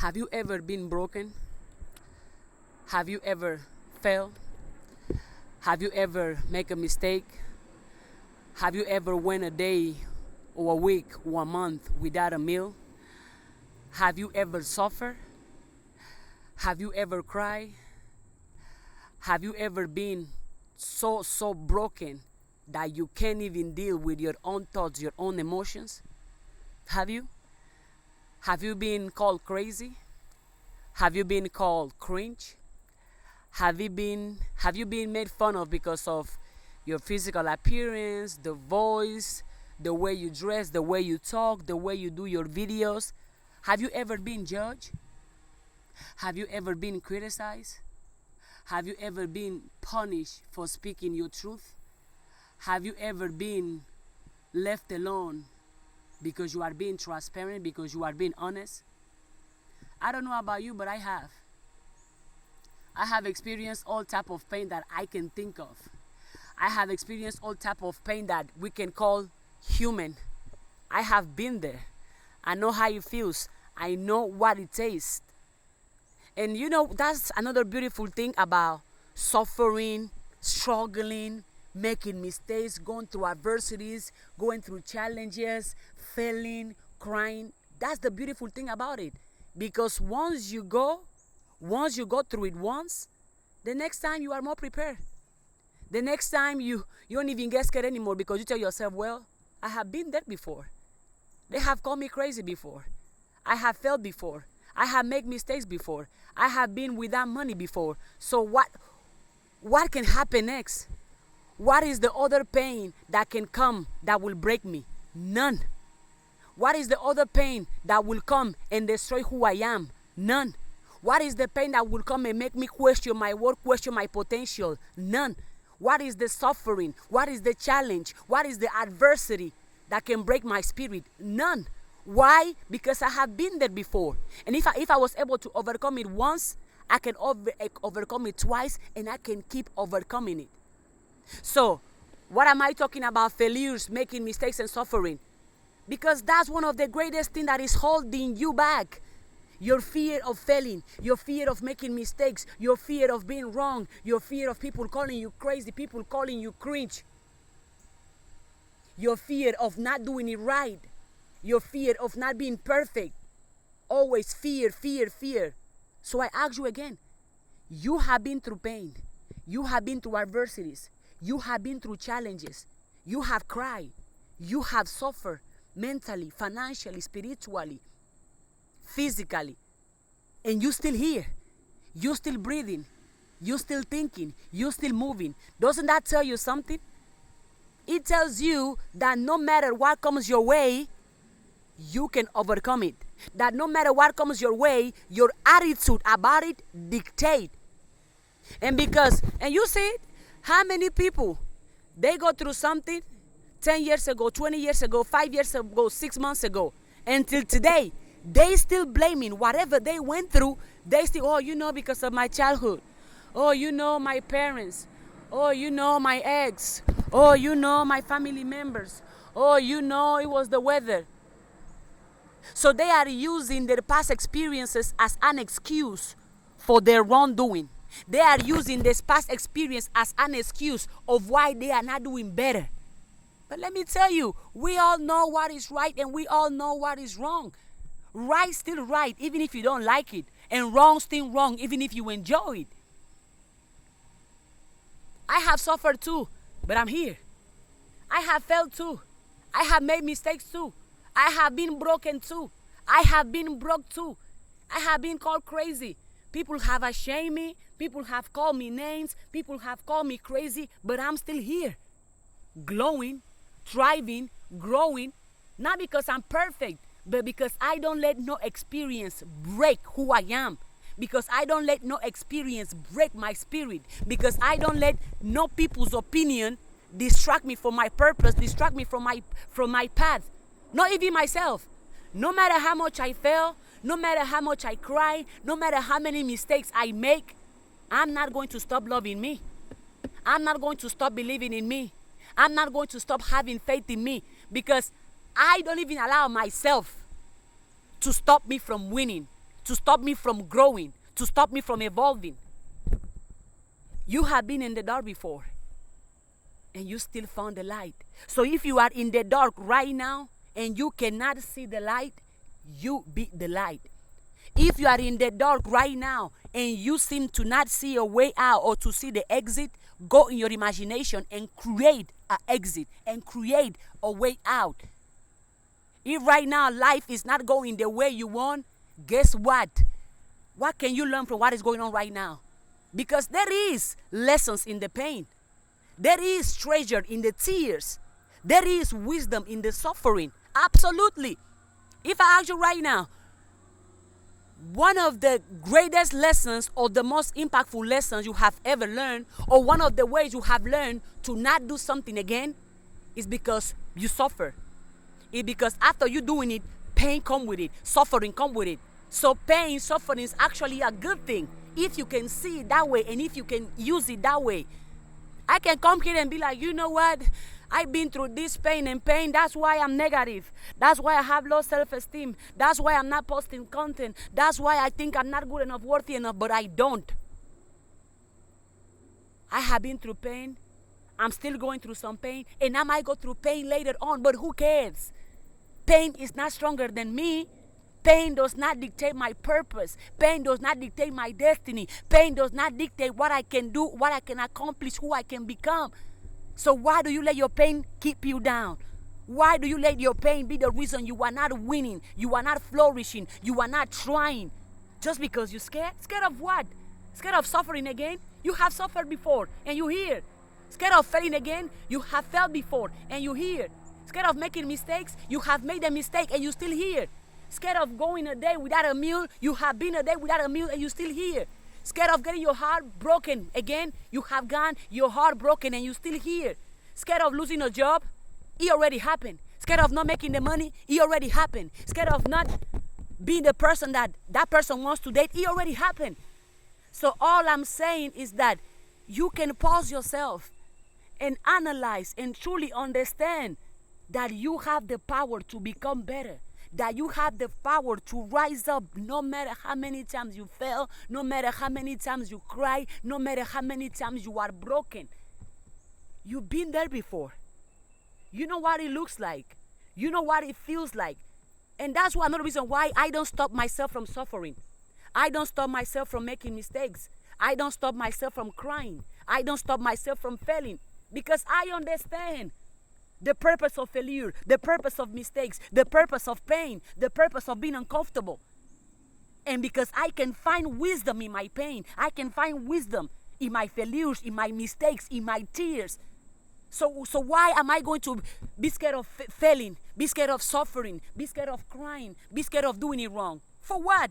Have you ever been broken? Have you ever failed? Have you ever make a mistake? Have you ever went a day or a week or a month without a meal? Have you ever suffered? Have you ever cried? Have you ever been so broken that you can't even deal with your own thoughts, your own emotions? Have you? Have you been called crazy? Have you been called cringe? Have you been made fun of because of your physical appearance, the voice, the way you dress, the way you talk, the way you do your videos? Have you ever been judged? Have you ever been criticized? Have you ever been punished for speaking your truth? Have you ever been left alone because you are being transparent, because you are being honest? I don't know about you, but I have. I have experienced all type of pain that I can think of. I have experienced all type of pain that we can call human. I have been there. I know how it feels. I know what it tastes. And that's another beautiful thing about suffering, struggling, making mistakes, going through adversities, going through challenges, failing, crying. That's the beautiful thing about it. Because once you go through it once, the next time you are more prepared. The next time you don't even get scared anymore because you tell yourself, well, I have been there before. They have called me crazy before. I have failed before. I have made mistakes before. I have been without money before. So what can happen next? What is the other pain that can come that will break me? None. What is the other pain that will come and destroy who I am? None. What is the pain that will come and make me question my worth, question my potential? None. What is the suffering? What is the challenge? What is the adversity that can break my spirit? None. Why? Because I have been there before. And if I was able to overcome it once, I can overcome it twice, and I can keep overcoming it. So, what am I talking about? Failures, making mistakes, and suffering. Because that's one of the greatest things that is holding you back. Your fear of failing, your fear of making mistakes, your fear of being wrong, your fear of people calling you crazy, people calling you cringe. Your fear of not doing it right. Your fear of not being perfect. Always fear, fear, fear. So I ask you again, you have been through pain. You have been through adversities. You have been through challenges. You have cried. You have suffered mentally, financially, spiritually, physically. And you still here. You still breathing. You still thinking. You still moving. Doesn't that tell you something? It tells you that no matter what comes your way, you can overcome it. That no matter what comes your way, your attitude about it dictate. And you see it, how many people, they go through something 10 years ago, 20 years ago, 5 years ago, 6 months ago, until today, they still blaming whatever they went through. They still, because of my childhood. My parents. My ex. My family members. It was the weather. So they are using their past experiences as an excuse for their wrongdoing. They are using this past experience as an excuse of why they are not doing better. But let me tell you, we all know what is right and we all know what is wrong. Right still right, even if you don't like it. And wrong still wrong, even if you enjoy it. I have suffered too, but I'm here. I have failed too. I have made mistakes too. I have been broken too. I have been broke too. I have been called crazy. People have ashamed me. People have called me names. People have called me crazy, but I'm still here. Glowing, thriving, growing. Not because I'm perfect, but because I don't let no experience break who I am. Because I don't let no experience break my spirit. Because I don't let no people's opinion distract me from my purpose, distract me from my path. Not even myself. No matter how much I fail, no matter how much I cry, no matter how many mistakes I make, I'm not going to stop loving me. I'm not going to stop believing in me. I'm not going to stop having faith in me, because I don't even allow myself to stop me from winning, to stop me from growing, to stop me from evolving. You have been in the dark before, and you still found the light. So if you are in the dark right now and you cannot see the light, you be the light. If you are in the dark right now and you seem to not see a way out or to see the exit, go in your imagination and create an exit and create a way out. If right now life is not going the way you want, guess what? What can you learn from what is going on right now? Because there is lessons in the pain. There is treasure in the tears. There is wisdom in the suffering. Absolutely. If I ask you right now, one of the greatest lessons or the most impactful lessons you have ever learned, or one of the ways you have learned to not do something again, is because you suffer. It's because after you doing it, pain come with it, suffering come with it. So pain, suffering is actually a good thing if you can see it that way and if you can use it that way. I can come here and be like, you know what? I've been through this pain and pain. That's why I'm negative. That's why I have low self-esteem. That's why I'm not posting content. That's why I think I'm not good enough, worthy enough, but I don't. I have been through pain. I'm still going through some pain, and I might go through pain later on, but who cares? Pain is not stronger than me. Pain does not dictate my purpose. Pain does not dictate my destiny. Pain does not dictate what I can do, what I can accomplish, who I can become. So why do you let your pain keep you down? Why do you let your pain be the reason you are not winning, you are not flourishing, you are not trying? Just because you're scared? Scared of what? Scared of suffering again? You have suffered before and you're here. Scared of failing again? You have failed before and you're here. Scared of making mistakes? You have made a mistake and you're still here. Scared of going a day without a meal? You have been a day without a meal and you're still here. Scared of getting your heart broken again? You have gotten your heart broken and you're still here. Scared of losing a job? It already happened. Scared of not making the money? It already happened. Scared of not being the person that person wants to date? It already happened. So all I'm saying is that you can pause yourself and analyze and truly understand that you have the power to become better. That you have the power to rise up no matter how many times you fail, no matter how many times you cry, no matter how many times you are broken. You've been there before. You know what it looks like. You know what it feels like. And that's why another reason why I don't stop myself from suffering. I don't stop myself from making mistakes. I don't stop myself from crying. I don't stop myself from failing. Because I understand the purpose of failure, the purpose of mistakes, the purpose of pain, the purpose of being uncomfortable. And because I can find wisdom in my pain, I can find wisdom in my failures, in my mistakes, in my tears. So why am I going to be scared of failing, be scared of suffering, be scared of crying, be scared of doing it wrong? For what?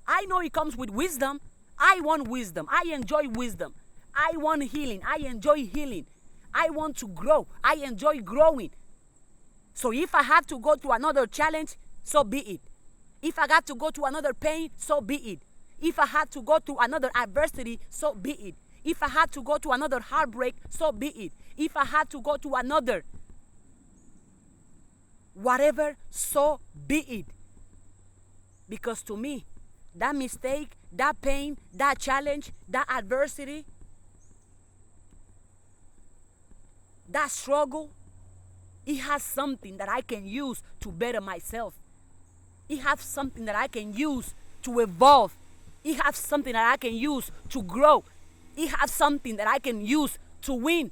I know it comes with wisdom. I want wisdom. I enjoy wisdom. I want healing. I enjoy healing. I want to grow. I enjoy growing. So if I have to go to another challenge, so be it. If I got to go to another pain, so be it. If I had to go to another adversity, so be it. If I had to go to another heartbreak, so be it. If I had to go to another whatever, so be it. Because to me, that mistake, that pain, that challenge, that adversity, that struggle, it has something that I can use to better myself. It has something that I can use to evolve. It has something that I can use to grow. It has something that I can use to win.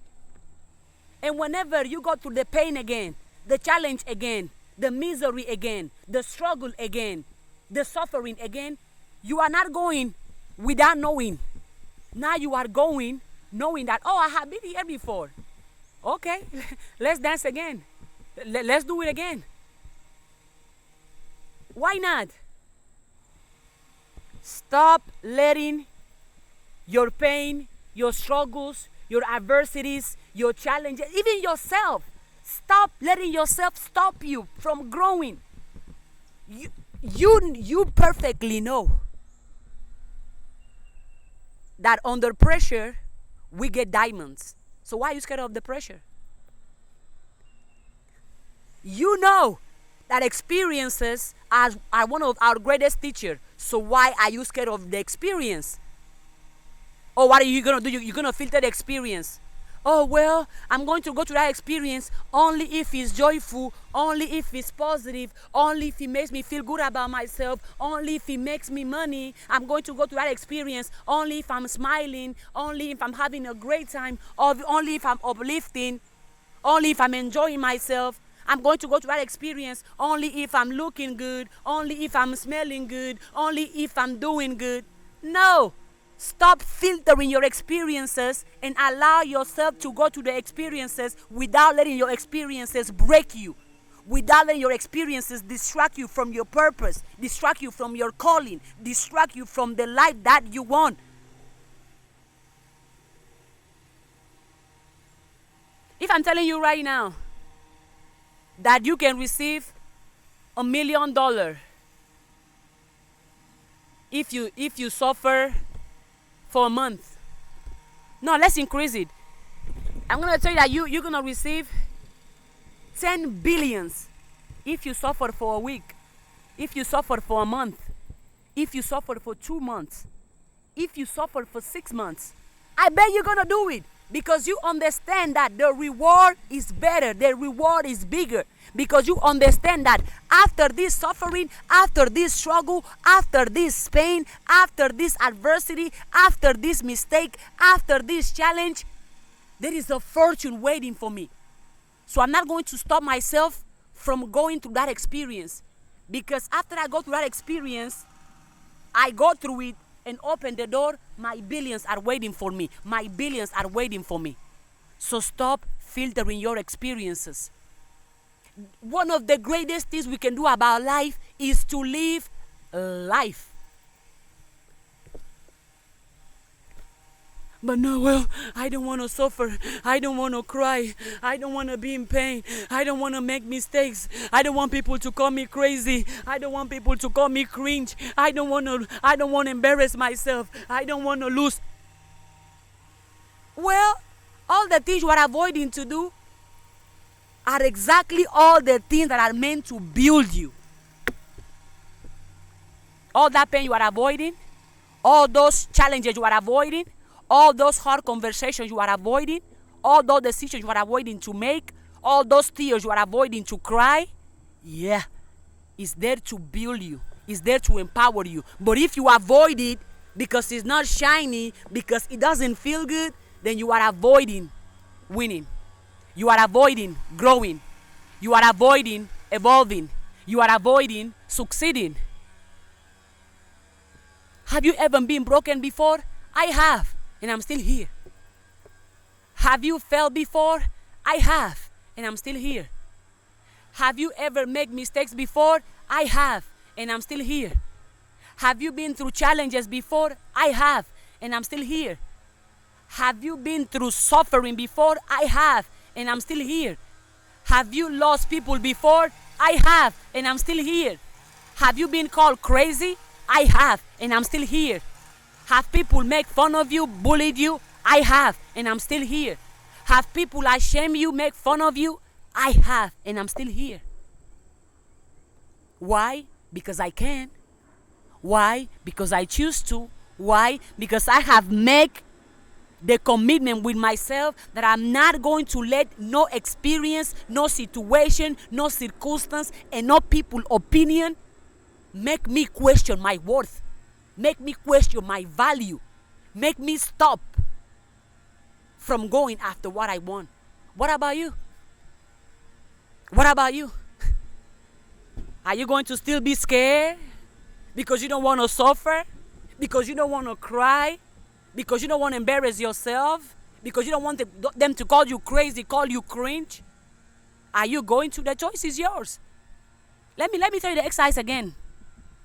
And whenever you go through the pain again, the challenge again, the misery again, the struggle again, the suffering again, you are not going without knowing. Now you are going knowing that, oh, I have been here before. Okay, let's dance again. Let's do it again. Why not? Stop letting your pain, your struggles, your adversities, your challenges, even yourself, stop letting yourself stop you from growing. You perfectly know that under pressure, we get diamonds. So why are you scared of the pressure? You know that experiences are one of our greatest teachers. So why are you scared of the experience? Or what are you going to do? You're going to filter the experience. Oh, well, I'm going to go to that experience only if it's joyful, only if it's positive, only if it makes me feel good about myself, only if it makes me money. I'm going to go to that experience only if I'm smiling, only if I'm having a great time, or only if I'm uplifting, only if I'm enjoying myself. I'm going to go to that experience only if I'm looking good, only if I'm smelling good, only if I'm doing good. No. Stop filtering your experiences and allow yourself to go to the experiences without letting your experiences break you, without letting your experiences distract you from your purpose, distract you from your calling, distract you from the life that you want. If I'm telling you right now that you can receive $1 million if you suffer for a month. No, let's increase it. I'm going to tell you that you're going to receive 10 billions if you suffer for a week, if you suffer for a month, if you suffer for 2 months, if you suffer for 6 months. I bet you're going to do it because you understand that the reward is better, the reward is bigger, because you understand that after this suffering, after this struggle, after this pain, after this adversity, after this mistake, after this challenge, there is a fortune waiting for me. So I'm not going to stop myself from going through that experience, because after I go through that experience, I go through it and open the door, my billions are waiting for me. My billions are waiting for me. So stop filtering your experiences. One of the greatest things we can do about life is to live life. But no, well, I don't want to suffer. I don't want to cry. I don't want to be in pain. I don't want to make mistakes. I don't want people to call me crazy. I don't want people to call me cringe. I don't want to embarrass myself. I don't want to lose. Well, all the things you are avoiding to do are exactly all the things that are meant to build you. All that pain you are avoiding, all those challenges you are avoiding, all those hard conversations you are avoiding, all those decisions you are avoiding to make, all those tears you are avoiding to cry, yeah, it's there to build you. It's there to empower you. But if you avoid it because it's not shiny, because it doesn't feel good, then you are avoiding winning. You are avoiding growing. You are avoiding evolving. You are avoiding succeeding. Have you ever been broken before? I have, and I'm still here. Have you failed before? I have, and I'm still here. Have you ever made mistakes before? I have, and I'm still here. Have you been through challenges before? I have, and I'm still here. Have you been through suffering before? I have, and I'm still here. Have you lost people before? I have, and I'm still here. Have you been called crazy? I have, and I'm still here. Have people make fun of you, bullied you? I have, and I'm still here. Have people shame you, make fun of you? I have, and I'm still here. Why? Because I can. Why? Because I choose to. Why? Because I have made the commitment with myself that I'm not going to let no experience, no situation, no circumstance, and no people's opinion make me question my worth, make me question my value, make me stop from going after what I want. What about you? What about you? Are you going to still be scared because you don't want to suffer, because you don't want to cry, because you don't want to embarrass yourself, because you don't want them to call you crazy, call you cringe? Are you going to? The choice is yours. Let me tell you the exercise again.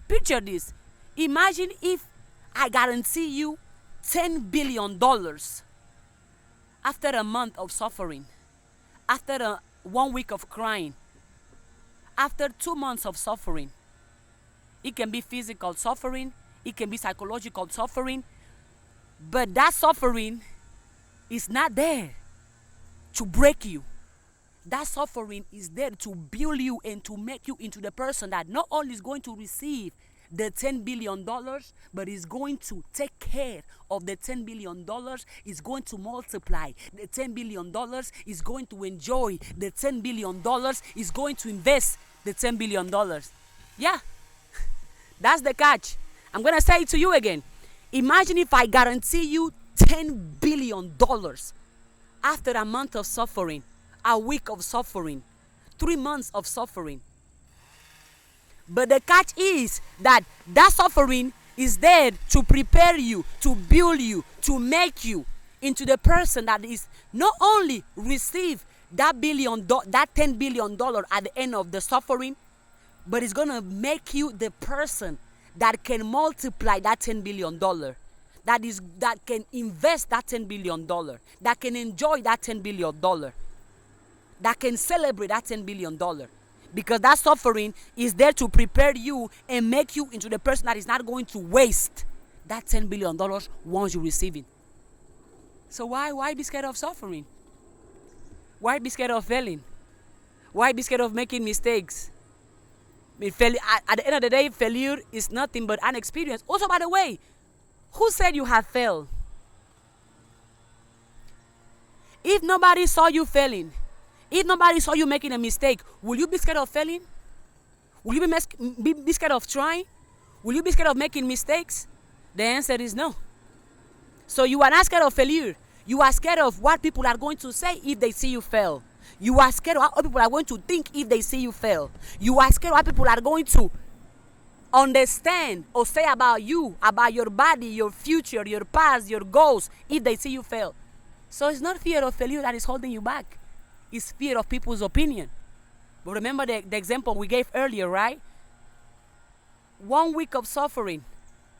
Picture this. Imagine if I guarantee you $10 billion after a month of suffering, after 1 week of crying, after 2 months of suffering. It can be physical suffering, it can be psychological suffering, but that suffering is not there to break you. That suffering is there to build you and to make you into the person that not only is going to receive the $10 billion, but is going to take care of the $10 billion, is going to multiply the $10 billion, is going to enjoy the $10 billion, is going to invest the $10 billion. Yeah, that's the catch. I'm going to say it to you again. Imagine if I guarantee you $10 billion after a month of suffering, a week of suffering, 3 months of suffering. But the catch is that suffering is there to prepare you, to build you, to make you into the person that is not only receive that $10 billion at the end of the suffering, but it's going to make you the person that can multiply that $10 billion, that can invest that $10 billion, that can enjoy that $10 billion, that can celebrate that $10 billion. Because that suffering is there to prepare you and make you into the person that is not going to waste that $10 billion once you receive it. So why be scared of suffering? Why be scared of failing? Why be scared of making mistakes? I mean, at the end of the day, failure is nothing but an experience. Also, by the way, who said you have failed? If nobody saw you failing, if nobody saw you making a mistake, will you be scared of failing? Will you be scared of trying? Will you be scared of making mistakes? The answer is no. So you are not scared of failure. You are scared of what people are going to say if they see you fail. You are scared of what people are going to think if they see you fail. You are scared of what people are going to understand or say about you, about your body, your future, your past, your goals, if they see you fail. So it's not fear of failure that is holding you back. It's fear of people's opinion. But remember the example we gave earlier, right? 1 week of suffering